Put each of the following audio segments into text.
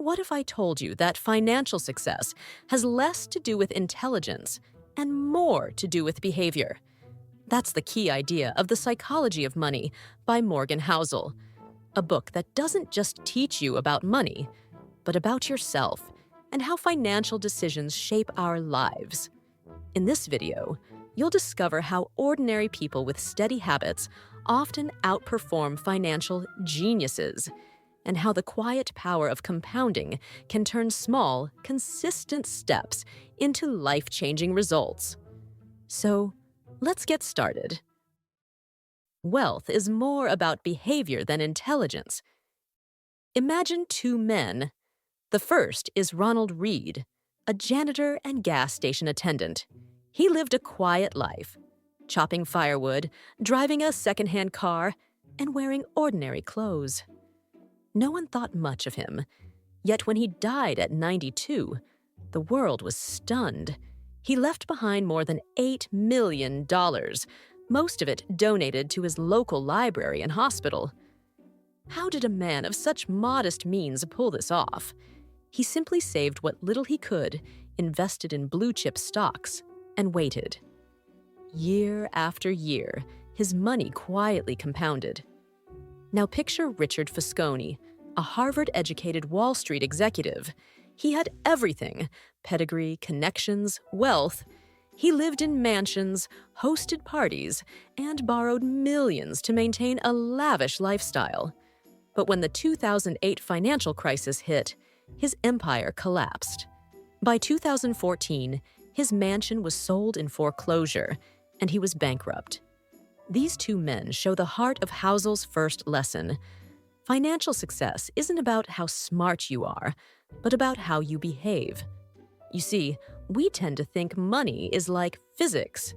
What if I told you that financial success has less to do with intelligence and more to do with behavior? That's the key idea of The Psychology of Money by Morgan Housel, a book that doesn't just teach you about money, but about yourself and how financial decisions shape our lives. In this video, you'll discover how ordinary people with steady habits often outperform financial geniuses, and how the quiet power of compounding can turn small, consistent steps into life-changing results. So, let's get started. Wealth is more about behavior than intelligence. Imagine two men. The first is Ronald Reed, a janitor and gas station attendant. He lived a quiet life, chopping firewood, driving a second-hand car, and wearing ordinary clothes. No one thought much of him, yet when he died at 92, the world was stunned. He left behind more than $8 million, most of it donated to his local library and hospital. How did a man of such modest means pull this off? He simply saved what little he could, invested in blue-chip stocks, and waited. Year after year, his money quietly compounded. Now picture Richard Fosconi, a Harvard-educated Wall Street executive. He had everything: pedigree, connections, wealth. He lived in mansions, hosted parties, and borrowed millions to maintain a lavish lifestyle. But when the 2008 financial crisis hit, his empire collapsed. By 2014, his mansion was sold in foreclosure, and he was bankrupt. These two men show the heart of Housel's first lesson. Financial success isn't about how smart you are, but about how you behave. You see, we tend to think money is like physics.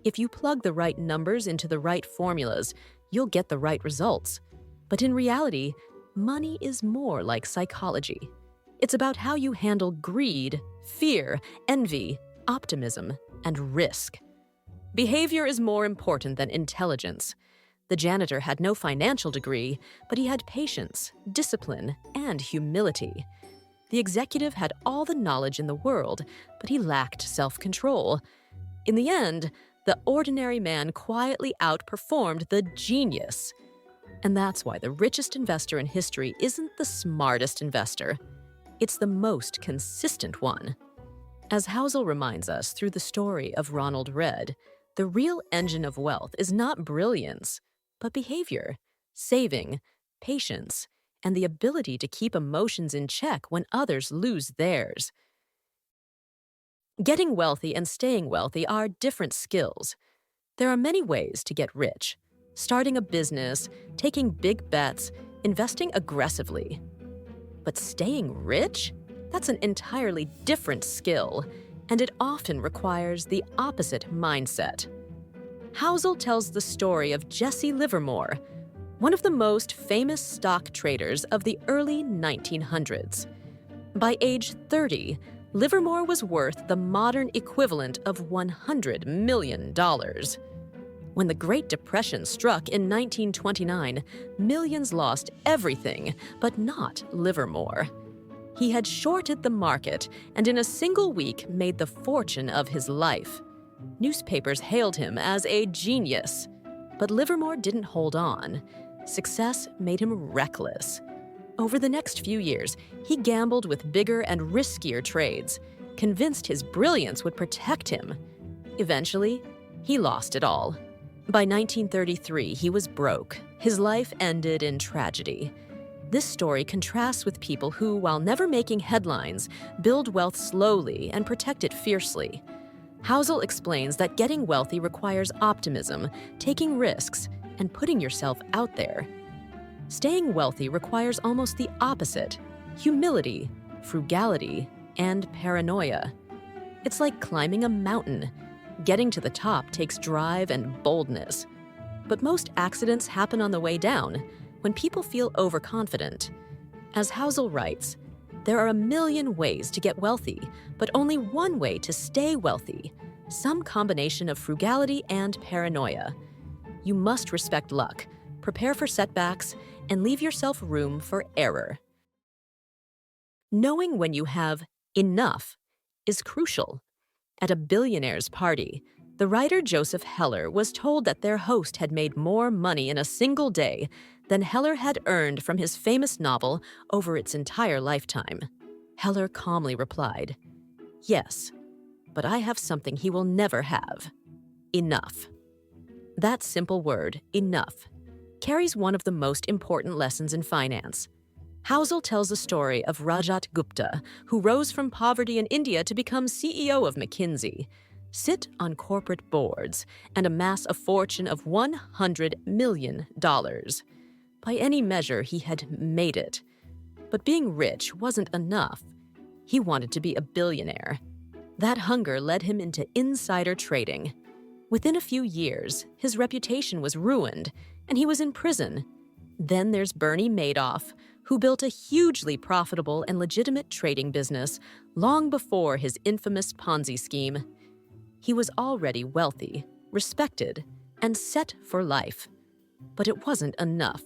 If you plug the right numbers into the right formulas, you'll get the right results. But in reality, money is more like psychology. It's about how you handle greed, fear, envy, optimism, and risk. Behavior is more important than intelligence. The janitor had no financial degree, but he had patience, discipline, and humility. The executive had all the knowledge in the world, but he lacked self-control. In the end, the ordinary man quietly outperformed the genius. And that's why the richest investor in history isn't the smartest investor. It's the most consistent one. As Housel reminds us through the story of Ronald Reed, the real engine of wealth is not brilliance, but behavior, saving, patience, and the ability to keep emotions in check when others lose theirs. Getting wealthy and staying wealthy are different skills. There are many ways to get rich: starting a business, taking big bets, investing aggressively. But staying rich? That's an entirely different skill, and it often requires the opposite mindset. Housel tells the story of Jesse Livermore, one of the most famous stock traders of the early 1900s. By age 30, Livermore was worth the modern equivalent of $100 million. When the Great Depression struck in 1929, millions lost everything, but not Livermore. He had shorted the market and in a single week made the fortune of his life. Newspapers hailed him as a genius. But Livermore didn't hold on. Success made him reckless. Over the next few years, he gambled with bigger and riskier trades, convinced his brilliance would protect him. Eventually, he lost it all. By 1933, he was broke. His life ended in tragedy. This story contrasts with people who, while never making headlines, build wealth slowly and protect it fiercely. Housel explains that getting wealthy requires optimism, taking risks, and putting yourself out there. Staying wealthy requires almost the opposite: humility, frugality, and paranoia. It's like climbing a mountain. Getting to the top takes drive and boldness. But most accidents happen on the way down, when people feel overconfident. As Housel writes, there are a million ways to get wealthy, but only one way to stay wealthy: some combination of frugality and paranoia. You must respect luck, prepare for setbacks, and leave yourself room for error. Knowing when you have enough is crucial. At a billionaire's party, the writer Joseph Heller was told that their host had made more money in a single day than Heller had earned from his famous novel over its entire lifetime. Heller calmly replied, "Yes, but I have something he will never have. Enough." That simple word, enough, carries one of the most important lessons in finance. Housel tells the story of Rajat Gupta, who rose from poverty in India to become CEO of McKinsey, sit on corporate boards, and amass a fortune of $100 million. By any measure, he had made it. But being rich wasn't enough. He wanted to be a billionaire. That hunger led him into insider trading. Within a few years, his reputation was ruined, and he was in prison. Then there's Bernie Madoff, who built a hugely profitable and legitimate trading business long before his infamous Ponzi scheme. He was already wealthy, respected, and set for life. But it wasn't enough.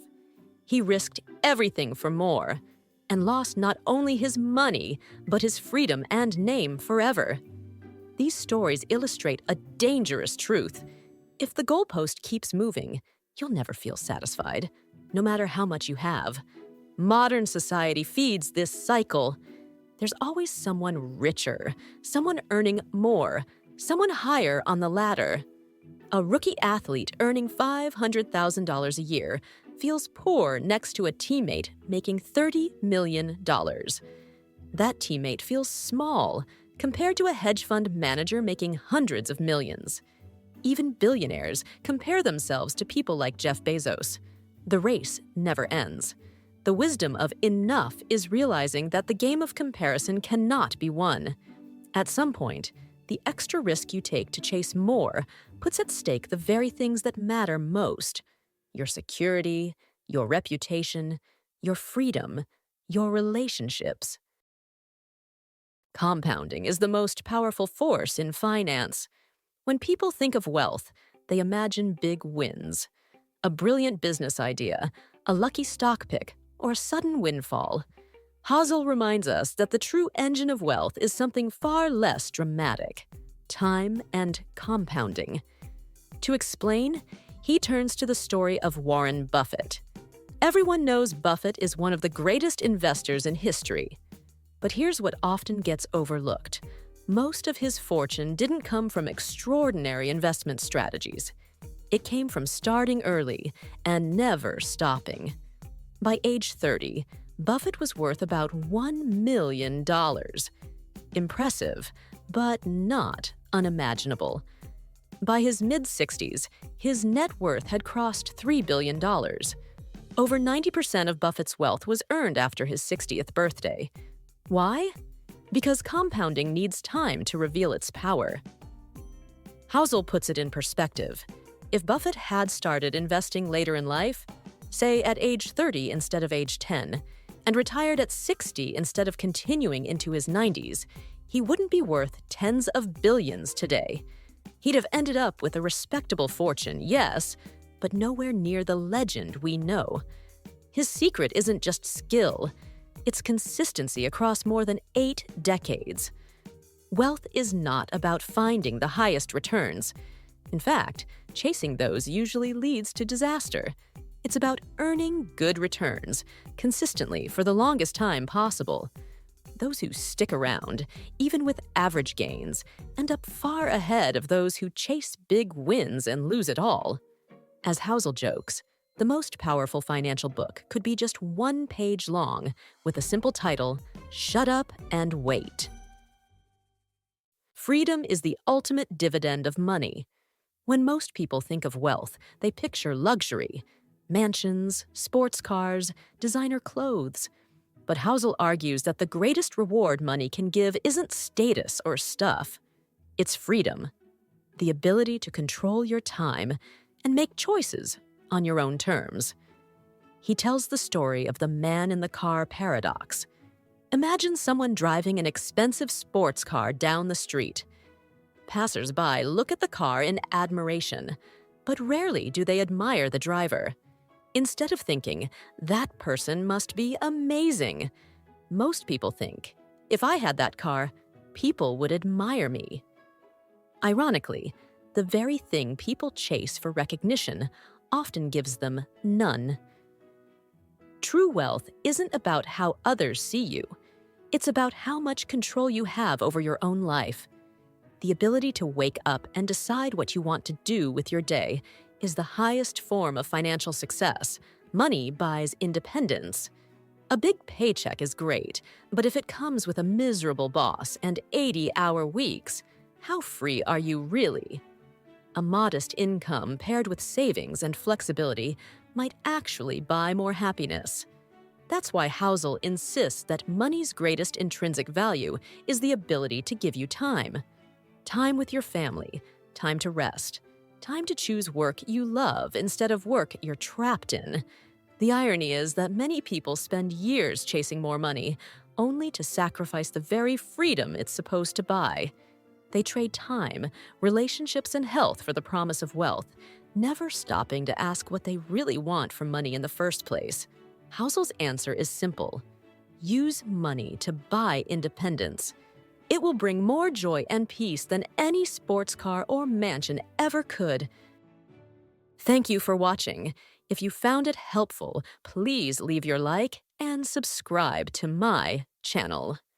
He risked everything for more, and lost not only his money, but his freedom and name forever. These stories illustrate a dangerous truth. If the goalpost keeps moving, you'll never feel satisfied, no matter how much you have. Modern society feeds this cycle. There's always someone richer, someone earning more, someone higher on the ladder. A rookie athlete earning $500,000 a year feels poor next to a teammate making $30 million. That teammate feels small compared to a hedge fund manager making hundreds of millions. Even billionaires compare themselves to people like Jeff Bezos. The race never ends. The wisdom of enough is realizing that the game of comparison cannot be won. At some point, the extra risk you take to chase more puts at stake the very things that matter most: your security, your reputation, your freedom, your relationships. Compounding is the most powerful force in finance. When people think of wealth, they imagine big wins. A brilliant business idea, a lucky stock pick, or a sudden windfall. Housel reminds us that the true engine of wealth is something far less dramatic: time and compounding. To explain, he turns to the story of Warren Buffett. Everyone knows Buffett is one of the greatest investors in history. But here's what often gets overlooked. Most of his fortune didn't come from extraordinary investment strategies. It came from starting early and never stopping. By age 30, Buffett was worth about $1 million. Impressive, but not unimaginable. By his mid-60s, his net worth had crossed $3 billion. Over 90% of Buffett's wealth was earned after his 60th birthday. Why? Because compounding needs time to reveal its power. Housel puts it in perspective. If Buffett had started investing later in life, say at age 30 instead of age 10, and retired at 60 instead of continuing into his 90s, he wouldn't be worth tens of billions today. He'd have ended up with a respectable fortune, yes, but nowhere near the legend we know. His secret isn't just skill, it's consistency across more than 8 decades. Wealth is not about finding the highest returns. In fact, chasing those usually leads to disaster. It's about earning good returns consistently for the longest time possible. Those who stick around, even with average gains, end up far ahead of those who chase big wins and lose it all. As Housel jokes, the most powerful financial book could be just 1 page long with a simple title, "Shut Up and Wait." Freedom is the ultimate dividend of money. When most people think of wealth, they picture luxury: mansions, sports cars, designer clothes. But Housel argues that the greatest reward money can give isn't status or stuff. It's freedom, the ability to control your time and make choices on your own terms. He tells the story of the man-in-the-car paradox. Imagine someone driving an expensive sports car down the street. Passers-by look at the car in admiration, but rarely do they admire the driver. Instead of thinking, "That person must be amazing," Most people think, if I had that car, people would admire me. Ironically, the very thing people chase for recognition often gives them none. True wealth isn't about how others see you. It's about how much control you have over your own life. The ability to wake up and decide what you want to do with your day is the highest form of financial success. Money buys independence. A big paycheck is great, but if it comes with a miserable boss and 80-hour weeks, how free are you really? A modest income paired with savings and flexibility might actually buy more happiness. That's why Housel insists that money's greatest intrinsic value is the ability to give you time. Time with your family, time to rest, time to choose work you love instead of work you're trapped in. The irony is that many people spend years chasing more money, only to sacrifice the very freedom it's supposed to buy. They trade time, relationships, and health for the promise of wealth, never stopping to ask what they really want from money in the first place. Housel's answer is simple. Use money to buy independence. It will bring more joy and peace than any sports car or mansion ever could. Thank you for watching. If you found it helpful, please leave your like and subscribe to my channel.